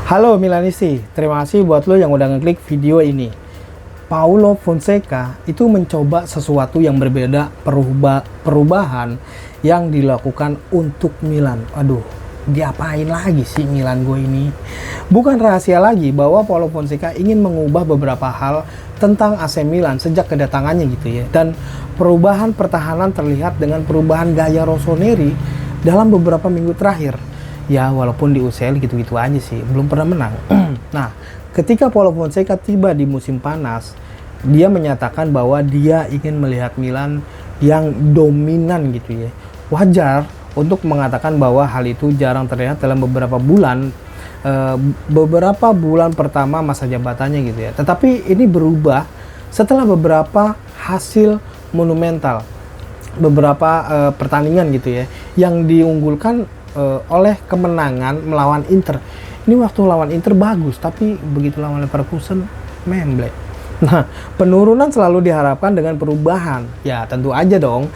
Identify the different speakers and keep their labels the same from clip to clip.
Speaker 1: Halo Milanisti, terima kasih buat lo yang udah ngeklik video ini. Paulo Fonseca itu mencoba sesuatu yang berbeda, perubahan yang dilakukan untuk Milan. Aduh, diapain lagi sih Milan gue ini? Bukan rahasia lagi bahwa Paulo Fonseca ingin mengubah beberapa hal tentang AC Milan sejak kedatangannya gitu ya. Dan perubahan pertahanan terlihat dengan perubahan gaya Rossoneri dalam beberapa minggu terakhir. Ya walaupun di UCL gitu-gitu aja sih, belum pernah menang. Nah, ketika Paulo Fonseca tiba di musim panas, dia menyatakan bahwa dia ingin melihat Milan yang dominan gitu ya. Wajar untuk mengatakan bahwa hal itu jarang terlihat dalam beberapa bulan pertama masa jabatannya gitu ya. Tetapi ini berubah setelah beberapa hasil monumental, beberapa pertandingan gitu ya, yang diunggulkan oleh kemenangan melawan Inter. Ini waktu lawan Inter bagus, tapi begitu lawan Leverkusen memble. Nah, penurunan selalu diharapkan dengan perubahan. Ya, tentu aja dong.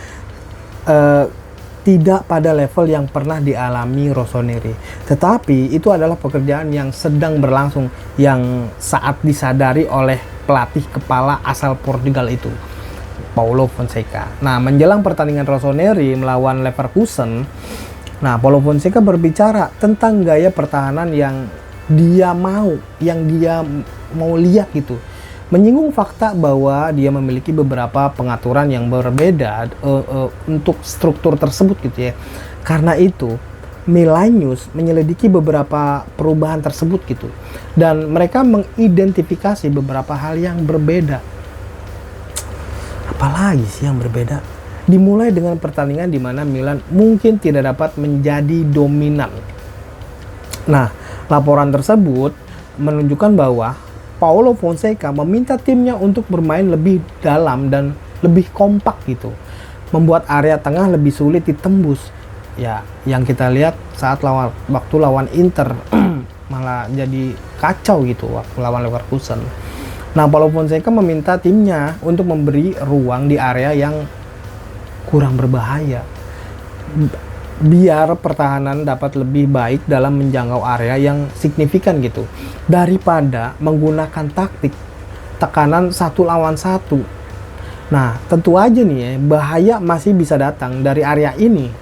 Speaker 1: Tidak pada level yang pernah dialami Rossoneri. Tetapi itu adalah pekerjaan yang sedang berlangsung, yang saat disadari oleh pelatih kepala asal Portugal itu, Paulo Fonseca. Nah, menjelang pertandingan Rossoneri melawan Leverkusen, Paulo Fonseca berbicara tentang gaya pertahanan yang dia mau lihat gitu. Menyinggung fakta bahwa dia memiliki beberapa pengaturan yang berbeda untuk struktur tersebut gitu ya. Karena itu, Milanius menyelidiki beberapa perubahan tersebut gitu. Dan mereka mengidentifikasi beberapa hal yang berbeda. Apalagi sih yang berbeda? Dimulai dengan pertandingan di mana Milan mungkin tidak dapat menjadi dominan. Nah, laporan tersebut menunjukkan bahwa Paulo Fonseca meminta timnya untuk bermain lebih dalam dan lebih kompak gitu. Membuat area tengah lebih sulit ditembus. Ya, yang kita lihat saat waktu lawan Inter malah jadi kacau gitu waktu lawan Leverkusen. Nah, Paulo Fonseca meminta timnya untuk memberi ruang di area yang kurang berbahaya, biar pertahanan dapat lebih baik dalam menjangkau area yang signifikan gitu, daripada menggunakan taktik tekanan 1 lawan 1. Nah, tentu aja nih ya, bahaya masih bisa datang dari area ini.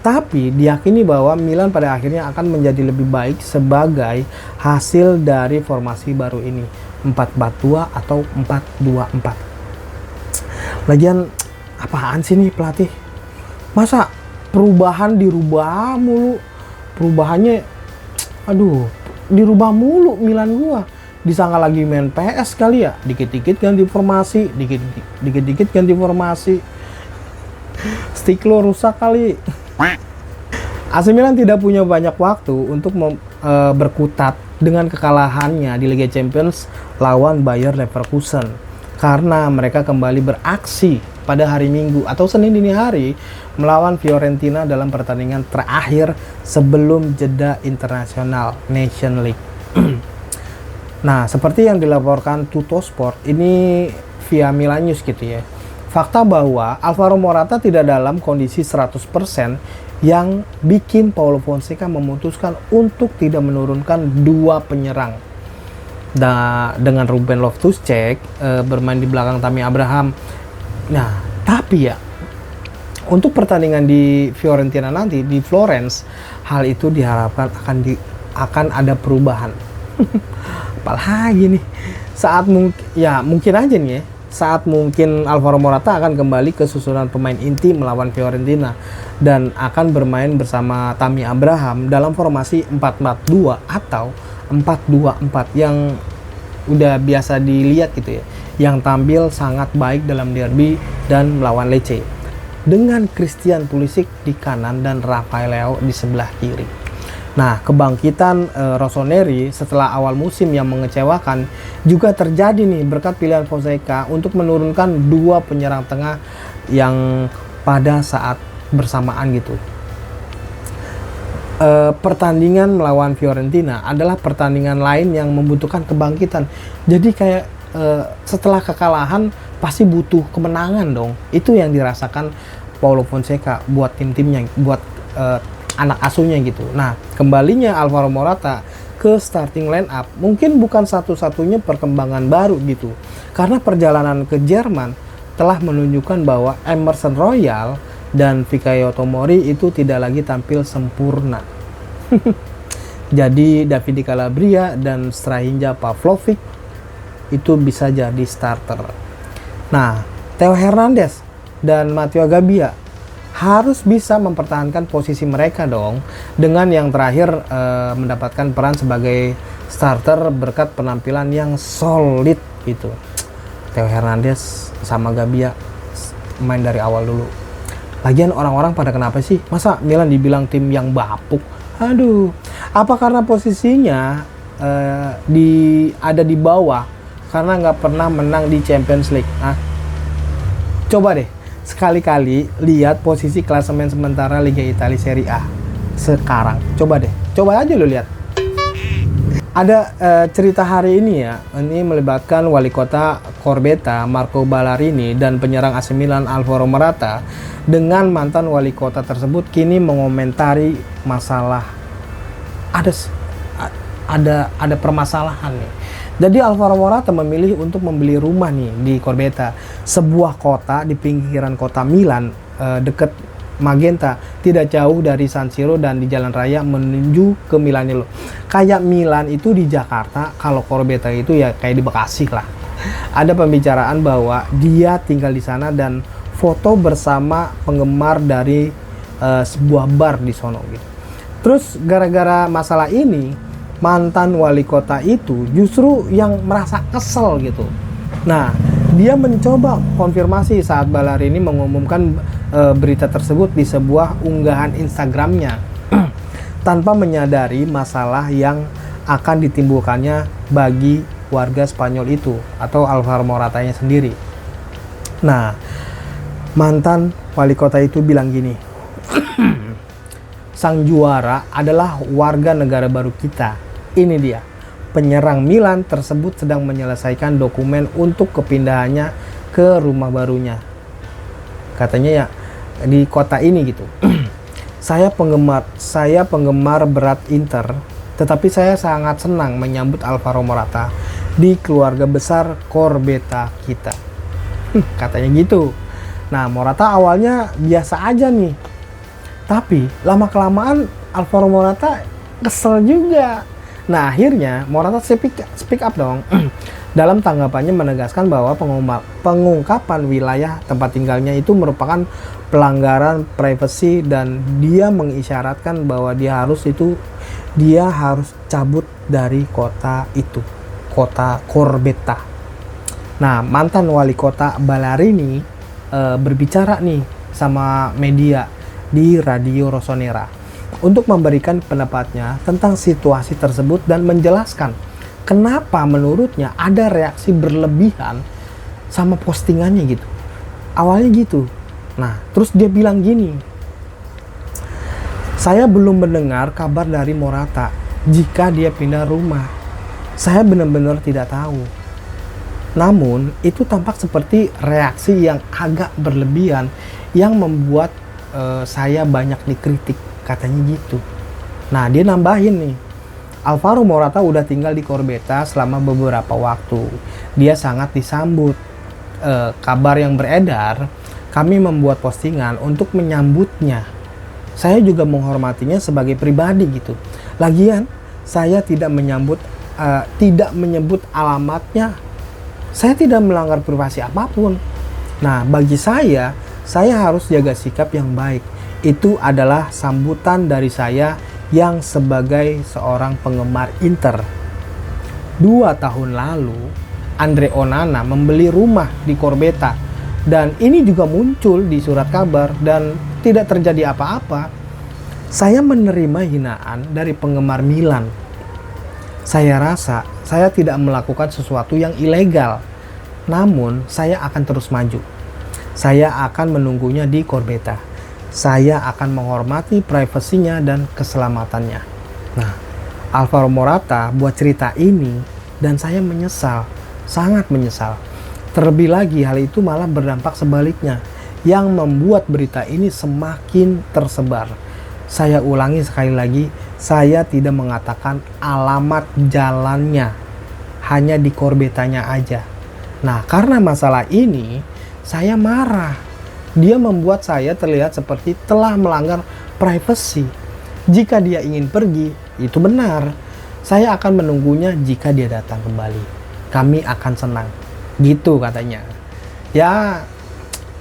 Speaker 1: Tapi diyakini bahwa Milan pada akhirnya akan menjadi lebih baik sebagai hasil dari formasi baru ini, 4-4-2 atau 4-2-4. Lagian apaan sih nih pelatih? Masa perubahan dirubah mulu? Perubahannya, dirubah mulu Milan gua. Disangka lagi main PS kali ya? Dikit-dikit ganti formasi, dikit-dikit ganti formasi. Stick lo rusak kali. AC Milan tidak punya banyak waktu untuk berkutat dengan kekalahannya di Liga Champions lawan Bayer Leverkusen, karena mereka kembali beraksi pada hari Minggu atau Senin dini hari melawan Fiorentina dalam pertandingan terakhir sebelum jeda internasional Nation League. Nah, seperti yang dilaporkan Tuttosport ini via Milanius gitu ya. Fakta bahwa Alvaro Morata tidak dalam kondisi 100% yang bikin Paulo Fonseca memutuskan untuk tidak menurunkan 2 penyerang. Dengan Ruben Loftus-Cheek bermain di belakang Tammy Abraham. Nah, tapi ya, untuk pertandingan di Fiorentina nanti di Florence, hal itu diharapkan akan ada perubahan. Apalagi nih, mungkin aja nih ya, saat mungkin Alvaro Morata akan kembali ke susunan pemain inti melawan Fiorentina dan akan bermain bersama Tammy Abraham dalam formasi 4-4-2 atau 4-2-4 yang udah biasa dilihat gitu ya, yang tampil sangat baik dalam derby dan melawan Lecce, dengan Christian Pulisic di kanan dan Rafael Leao di sebelah kiri. Nah, kebangkitan Rossoneri setelah awal musim yang mengecewakan juga terjadi nih berkat pilihan Fonseca untuk menurunkan 2 penyerang tengah yang pada saat bersamaan gitu. Pertandingan melawan Fiorentina adalah pertandingan lain yang membutuhkan kebangkitan. Jadi kayak setelah kekalahan pasti butuh kemenangan dong. Itu yang dirasakan Paulo Fonseca buat tim-timnya, buat anak asuhnya gitu. Nah, kembalinya Alvaro Morata ke starting line up mungkin bukan satu-satunya perkembangan baru gitu. Karena perjalanan ke Jerman telah menunjukkan bahwa Emerson Royal dan Fikayo Tomori itu tidak lagi tampil sempurna. Jadi Davide Calabria dan Strahinja Pavlovic itu bisa jadi starter. Nah, Theo Hernandez dan Matteo Gabbia harus bisa mempertahankan posisi mereka dong, dengan yang terakhir mendapatkan peran sebagai starter berkat penampilan yang solid gitu. Theo Hernandez sama Gabbia main dari awal dulu. Lagian orang-orang pada kenapa sih? Masa Milan dibilang tim yang bapuk? Aduh, apa karena posisinya ada di bawah karena nggak pernah menang di Champions League? Nah, coba deh sekali-kali lihat posisi klasemen sementara Liga Italia Serie A sekarang. Coba aja lo lihat. Ada cerita hari ini ya, ini melibatkan wali kota Corbetta Marco Ballarini dan penyerang AC Milan Alvaro Morata, dengan mantan wali kota tersebut kini mengomentari masalah ada permasalahan nih. Jadi Alvaro Morata memilih untuk membeli rumah nih di Corbetta, sebuah kota di pinggiran kota Milan, dekat Magenta, tidak jauh dari San Siro dan di jalan raya menuju ke Milan loh. Kayak Milan itu di Jakarta, kalau Corbetta itu ya kayak di Bekasi lah. Ada pembicaraan bahwa dia tinggal di sana dan foto bersama penggemar dari sebuah bar di sono gitu. Terus gara-gara masalah ini, mantan wali kota itu justru yang merasa kesel gitu. Nah, dia mencoba konfirmasi saat Ballarini mengumumkan berita tersebut di sebuah unggahan Instagramnya tanpa menyadari masalah yang akan ditimbulkannya bagi warga Spanyol itu atau Alvaro Moratanya sendiri. Nah, mantan wali kota itu bilang gini, sang juara adalah warga negara baru kita. Ini dia, penyerang Milan tersebut sedang menyelesaikan dokumen untuk kepindahannya ke rumah barunya. Katanya ya di kota ini gitu. Saya penggemar berat Inter, tetapi saya sangat senang menyambut Alvaro Morata di keluarga besar Corbetta kita. Katanya gitu. Nah, Morata awalnya biasa aja nih. Tapi lama-kelamaan Alvaro Morata kesel juga. Nah, akhirnya Morata speak up dong. Dalam tanggapannya menegaskan bahwa pengungkapan wilayah tempat tinggalnya itu merupakan pelanggaran privasi dan dia mengisyaratkan bahwa dia harus cabut dari kota itu, kota Corbetta. Nah, mantan wali kota Ballarini berbicara nih sama media di Radio Rossonera untuk memberikan pendapatnya tentang situasi tersebut dan menjelaskan kenapa menurutnya ada reaksi berlebihan sama postingannya gitu. Awalnya gitu. Nah, terus dia bilang gini, saya belum mendengar kabar dari Morata jika dia pindah rumah. Saya benar-benar tidak tahu. Namun, itu tampak seperti reaksi yang agak berlebihan yang membuat saya banyak dikritik, katanya gitu. Nah, dia nambahin nih, Alvaro Morata udah tinggal di Corbetta selama beberapa waktu. Dia sangat disambut. Kabar yang beredar, kami membuat postingan untuk menyambutnya. Saya juga menghormatinya sebagai pribadi gitu. Lagian, saya tidak menyebut alamatnya. Saya tidak melanggar privasi apapun. Nah, bagi saya harus jaga sikap yang baik. Itu adalah sambutan dari saya yang sebagai seorang penggemar Inter. 2 tahun lalu, Andre Onana membeli rumah di Corbetta. Dan ini juga muncul di surat kabar dan tidak terjadi apa-apa. Saya menerima hinaan dari penggemar Milan. Saya rasa saya tidak melakukan sesuatu yang ilegal. Namun, saya akan terus maju. Saya akan menunggunya di Corbetta. Saya akan menghormati privasinya dan keselamatannya. Nah, Alvaro Morata buat cerita ini dan saya menyesal, sangat menyesal. Terlebih lagi hal itu malah berdampak sebaliknya yang membuat berita ini semakin tersebar. Saya ulangi sekali lagi, Saya tidak mengatakan alamat jalannya, hanya di korbetanya aja. Nah, karena masalah ini, saya marah. Dia membuat saya terlihat seperti telah melanggar privasi. Jika dia ingin pergi, itu benar. Saya akan menunggunya jika dia datang kembali. Kami akan senang. Gitu katanya. Ya,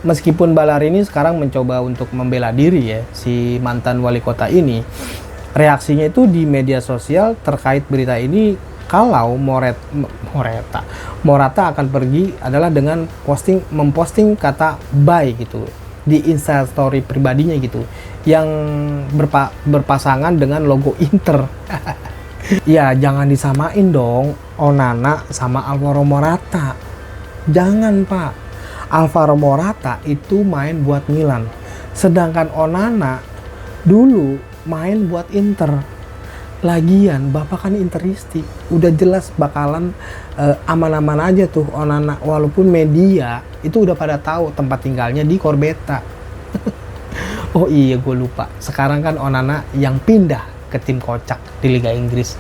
Speaker 1: meskipun Balar ini sekarang mencoba untuk membela diri ya, si mantan wali kota ini. Reaksinya itu di media sosial terkait berita ini, kalau Morata akan pergi adalah dengan memposting kata bye gitu di Instastory pribadinya gitu, yang berpasangan dengan logo Inter. Ya jangan disamain dong Onana sama Alvaro Morata. Jangan Pak. Alvaro Morata itu main buat Milan, sedangkan Onana dulu main buat Inter. Lagian bapak kan Interisti, udah jelas bakalan aman-aman aja tuh Onana, walaupun media itu udah pada tahu tempat tinggalnya di Corbetta. Oh iya, gue lupa, sekarang kan Onana yang pindah ke tim kocak di Liga Inggris.